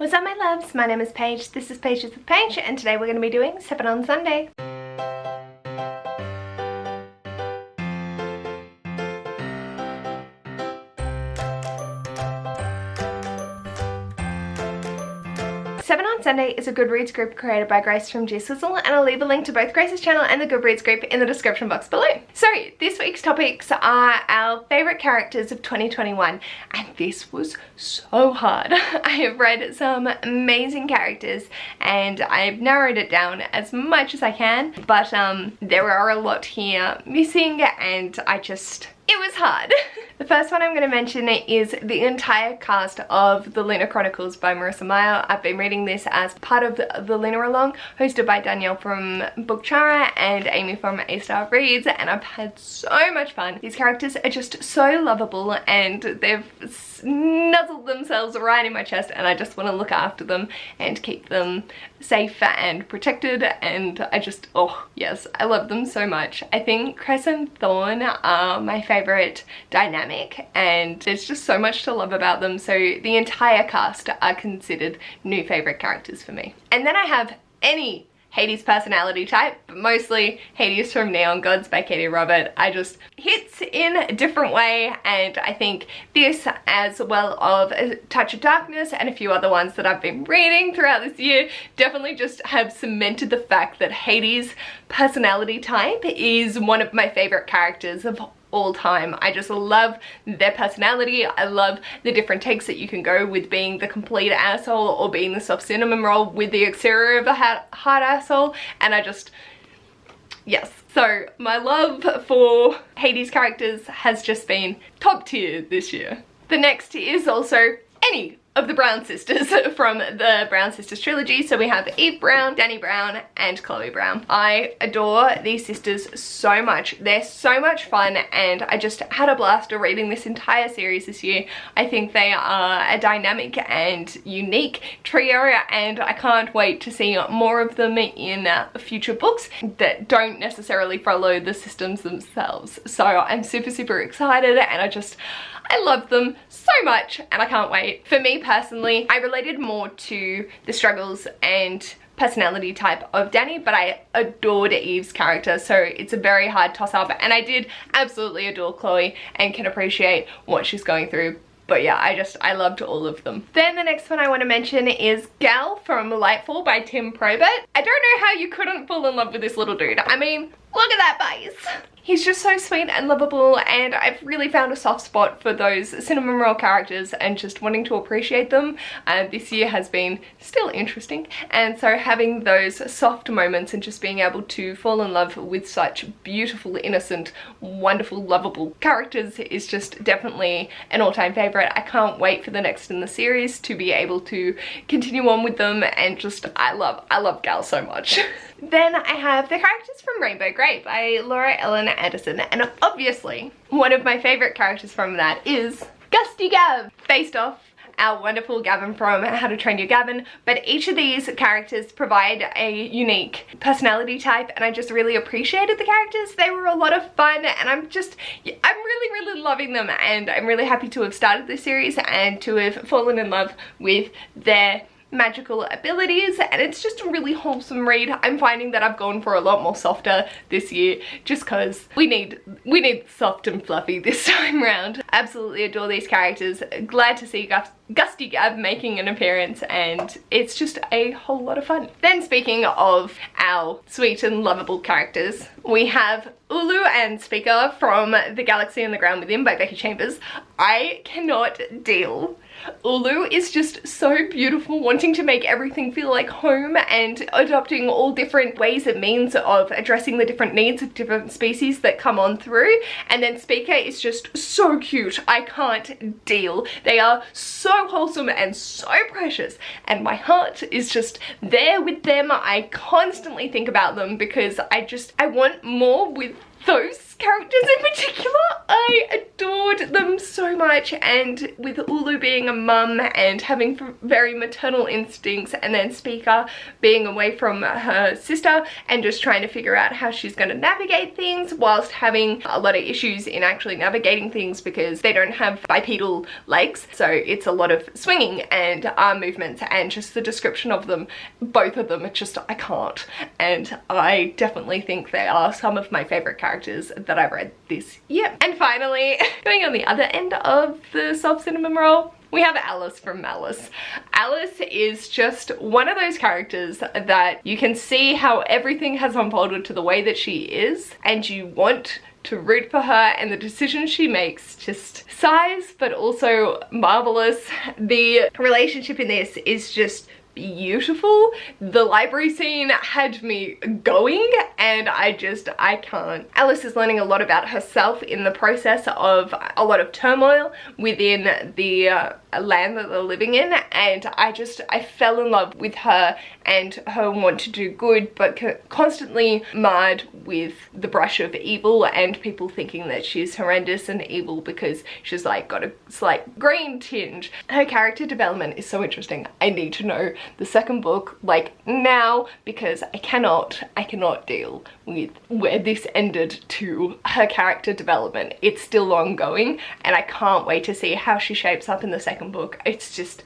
What's up my loves? My name is Paige, this is Pages with Paige, and today we're going to be doing 7 on Sunday. 7 on Sunday is a Goodreads group created by Grace from G Sizzle, and I'll leave a link to both Grace's channel and the Goodreads group in the description box below. So this week's topics are our favourite characters of 2021, and this was so hard. I have read some amazing characters and I've narrowed it down as much as I can, but there are a lot here missing and it was hard. The first one I'm going to mention is the entire cast of the Lunar Chronicles by Marissa Meyer. I've been reading this as part of the Lunar Along, hosted by Danielle from Bookchara and Amy from A Star Reads, and I've had so much fun. These characters are just so lovable and they've nuzzled themselves right in my chest, and I just want to look after them and keep them safe and protected, and oh yes, I love them so much. I think Cress and Thorn are my favourite dynamic, and there's just so much to love about them, so the entire cast are considered new favourite characters for me. And then I have any Hades personality type, but mostly Hades from Neon Gods by Katie Robert. Hits in a different way, and I think this, as well of A Touch of Darkness and a few other ones that I've been reading throughout this year, definitely just have cemented the fact that Hades personality type is one of my favourite characters of all time. I just love their personality. I love the different takes that you can go with being the complete asshole or being the soft cinnamon roll with the exterior of a hard asshole, and yes. So my love for Hades characters has just been top tier this year. The next is also any of the Brown sisters from the Brown Sisters trilogy. So we have Eve Brown, Dani Brown, and Chloe Brown. I adore these sisters so much. They're so much fun, and I just had a blast reading this entire series this year. I think they are a dynamic and unique trio, and I can't wait to see more of them in future books that don't necessarily follow the systems themselves. So I'm super excited, and I love them so much, and I can't wait. For me personally, I related more to the struggles and personality type of Dani, but I adored Eve's character, so it's a very hard toss-up, and I did absolutely adore Chloe and can appreciate what she's going through. But yeah, I loved all of them. Then the next one I want to mention is Gal from Lightfall by Tim Probit. I don't know how you couldn't fall in love with this little dude. I mean, look at that face. He's just so sweet and lovable, and I've really found a soft spot for those cinnamon roll characters and just wanting to appreciate them. This year has been still interesting, and so having those soft moments and just being able to fall in love with such beautiful, innocent, wonderful, lovable characters is just definitely an all-time favourite. I can't wait for the next in the series to be able to continue on with them, and I love Gal so much. Then I have the characters from Rainbow Grape by Laura Ellen Anderson, and obviously one of my favourite characters from that is Gusty Gav, based off our wonderful Gavin from How to Train Your Gavin. But each of these characters provide a unique personality type, and I just really appreciated the characters. They were a lot of fun, and I'm really loving them, and I'm really happy to have started this series and to have fallen in love with their magical abilities, and it's just a really wholesome read. I'm finding that I've gone for a lot more softer this year, just because we need soft and fluffy this time round. Absolutely adore these characters. Glad to see Gusty Gav making an appearance, and it's just a whole lot of fun. Then speaking of our sweet and lovable characters, we have Ulu and Speaker from The Galaxy and the Ground Within by Becky Chambers. I cannot deal. Ulu is just so beautiful, wanting to make everything feel like home and adopting all different ways and means of addressing the different needs of different species that come on through. And then Speaker is just so cute. I can't deal. They are so wholesome and so precious, and my heart is just there with them. I constantly think about them because I want more with those characters in particular, I adored them so much, and with Ulu being a mum and having very maternal instincts, and then Speaker being away from her sister and just trying to figure out how she's going to navigate things whilst having a lot of issues in actually navigating things because they don't have bipedal legs, so it's a lot of swinging and arm movements, and just the description of them, both of them, it's just, I can't. And I definitely think they are some of my favourite characters that I've read this year. And finally, going on the other end of the soft cinnamon roll, we have Alice from Malice. Alice is just one of those characters that you can see how everything has unfolded to the way that she is, and you want to root for her, and the decisions she makes, just sighs but also marvelous. The relationship in this is just beautiful. The library scene had me going, and I can't. Alice is learning a lot about herself in the process of a lot of turmoil within the land that they're living in, and I fell in love with her and her want to do good, but constantly marred with the brush of evil and people thinking that she's horrendous and evil because she's like got a slight green tinge. Her character development is so interesting. I need to know the second book like now, because I cannot deal with where this ended to her character development. It's still ongoing, and I can't wait to see how she shapes up in the second book. It's just,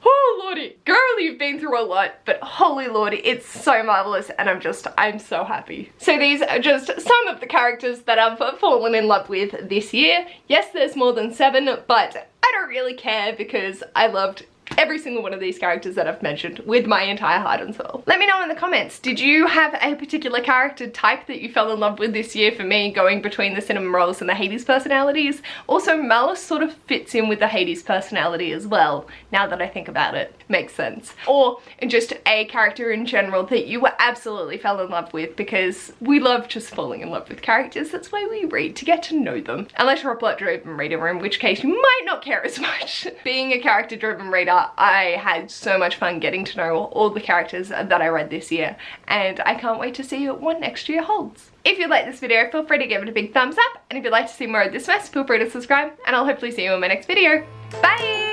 oh lordy, girl, you've been through a lot, but holy lordy, it's so marvelous, and I'm so happy. So these are just some of the characters that I've fallen in love with this year. Yes, there's more than 7, but I don't really care because I loved every single one of these characters that I've mentioned with my entire heart and soul. Let me know in the comments, did you have a particular character type that you fell in love with this year? For me, going between the cinnamon rolls and the Hades personalities. Also, Malice sort of fits in with the Hades personality as well, now that I think about it. Makes sense. Or just a character in general that you absolutely fell in love with, because we love just falling in love with characters. That's why we read, to get to know them. Unless you're a plot-driven reader, in which case you might not care as much. Being a character-driven reader, I had so much fun getting to know all the characters that I read this year, and I can't wait to see what next year holds. If you like this video, feel free to give it a big thumbs up, and if you'd like to see more of this mess, feel free to subscribe, and I'll hopefully see you in my next video. Bye!